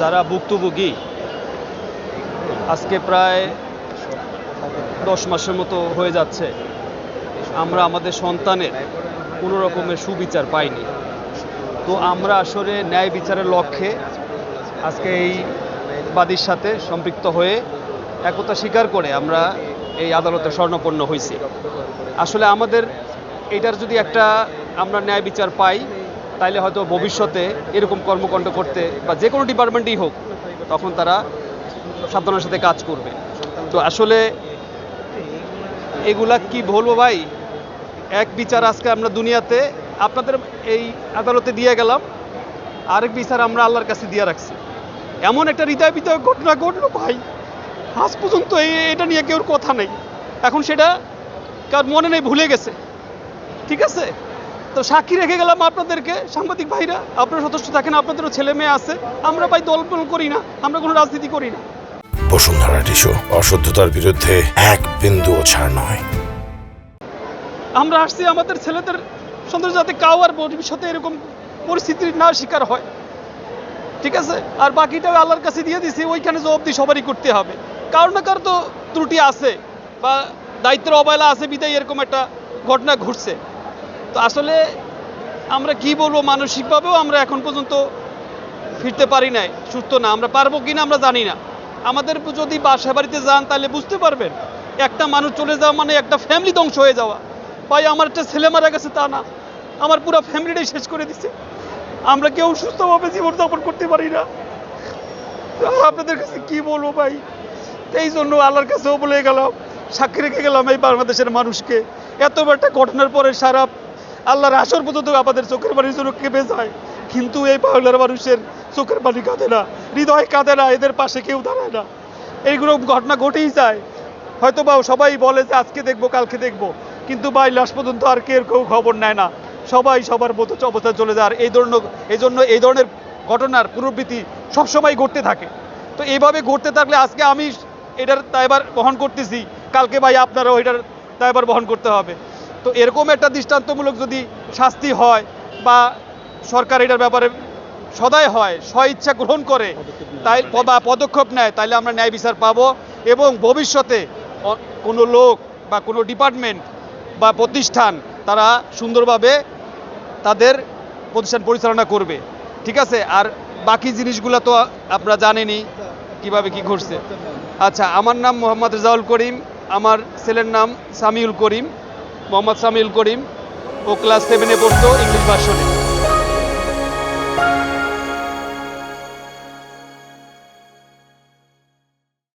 যারা ভুক্তভোগী আজকে প্রায় 10 মাসের মতো হয়ে যাচ্ছে, আমরা আমাদের সন্তানের কোনো রকমের সুবিচার পাইনি। তো আমরা আসলে ন্যায় বিচারের লক্ষ্যে আজকে এই বাদীর সাথে সম্পৃক্ত হয়ে একতা স্বীকার করে আমরা এই আদালতে শরণাপন্ন হয়েছি। আসলে আমাদের এটার যদি একটা আমরা ন্যায় বিচার পাই, তাইলে হয়তো ভবিষ্যতে এরকম কর্মকাণ্ড করতে বা যে কোনো ডিপার্টমেন্টেই হোক, তখন তারা সাবধানের সাথে কাজ করবে। তো আসলে এগুলা কি বলবো ভাই, এক বিচার আজকে আমরা দুনিয়াতে আপনাদের এই আদালতে দিয়ে গেলাম, আরেক বিচার আমরা আল্লাহর কাছে দিয়ে রাখছি। এমন একটা হৃদয় বিতরক ঘটনা ঘটলো ভাই, আজ পর্যন্ত এটা নিয়ে কেউর কথা নেই। এখন সেটা কার মনে নেই, ভুলে গেছে। ঠিক আছে, তো সাক্ষী রেখে গেলাম আপনাদেরকে, সাংবাদিক ভাইরা আপনারা সদস্য থাকেন, আপনাদেরও ছেলে মেয়ে আছে। আমরা ভাই দলবল করি না, আমরা কোনো রাজনীতি করি না। বসুন্ধরা টিস্যু, অশুদ্ধতার বিরুদ্ধে এক বিন্দুও ছাড় নয়। আমরা আসছি আমাদের ছেলেদের সৌন্দর্য যাতে কাউ আর ভবিষ্যতে এরকম পরিস্থিতির না শিকার হয়। ঠিক আছে, আর বাকিটাও আল্লাহর কাছে দিয়ে দিছি, ওইখানে জবাবদি সবারই করতে হবে। কারো না কারো তো ত্রুটি আছে বা দায়িত্বের অবহেলা আছে, বিদায় এরকম একটা ঘটনা ঘটছে। তো আসলে আমরা কি বলবো, মানসিকভাবেও আমরা এখন পর্যন্ত ফিরতে পারি নাই, সুস্থ না। আমরা পারবো কিনা আমরা জানি না। আমাদের যদি বাসা বাড়িতে যান তাহলে বুঝতে পারবেন, একটা মানুষ চলে যাওয়া মানে একটা ফ্যামিলি ধ্বংস হয়ে যাওয়া। ভাই আমার একটা ছেলে মারা গেছে তা না, আমার পুরো ফ্যামিলিটাই শেষ করে দিছে। আমরা কেউ সুস্থভাবে জীবনযাপন করতে পারি না। আপনাদের কাছে কি বলবো ভাই, এই জন্য আল্লাহর কাছেও বলে গেলাম, সাক্ষী রেখে গেলাম এই বাংলাদেশের মানুষকে। এত বড় একটা ঘটনার পরে সারা আল্লাহর আসর পর্যন্ত আমাদের চোখের পানির জন্য কেঁপে যায়, কিন্তু এই বাংলার মানুষের চোখের পানি কাঁদে না, হৃদয় কাঁদে না, এদের পাশে কেউ দাঁড়ায় না। এইগুলো ঘটনা ঘটেই যায়। হয়তো বা সবাই বলে যে আজকে দেখবো কালকে দেখবো, কিন্তু ভাই লাশ পর্যন্ত আর কেউ খবর নেয় না। সবাই সবার মতো অবস্থায় চলে যায়। এই জন্য এই ধরনের ঘটনার পুনরাবৃত্তি সবসময় ঘটতে থাকে। তো এইভাবে ঘটতে থাকলে আজকে আমি এটার দায়ভার বহন করতেছি, কালকে ভাই আপনারাও এটার দায়ভার বহন করতে হবে। তো এরকম একটা দৃষ্টান্তমূলক যদি শাস্তি হয় বা সরকার এটার ব্যাপারে সদয় হয়, স্বইচ্ছা গ্রহণ করে, তাই বা পদক্ষেপ নেয়, তাইলে আমরা ন্যায় বিচার পাবো। এবং ভবিষ্যতে কোনো লোক বা কোনো ডিপার্টমেন্ট বা প্রতিষ্ঠান তারা সুন্দরভাবে তাদের প্রতিষ্ঠান পরিচালনা করবে। ঠিক আছে, আর বাকি জিনিসগুলো তো আপনারা জানেনই কিভাবে কি ঘটছে। আচ্ছা, আমার নাম মোহাম্মদ রেজাউল করিম, আমার ছেলের নাম সামিউল করিম, মোহাম্মদ সামিউল করিম। ও ক্লাস 7-এ পড়তো, ইংলিশ ভার্সনে।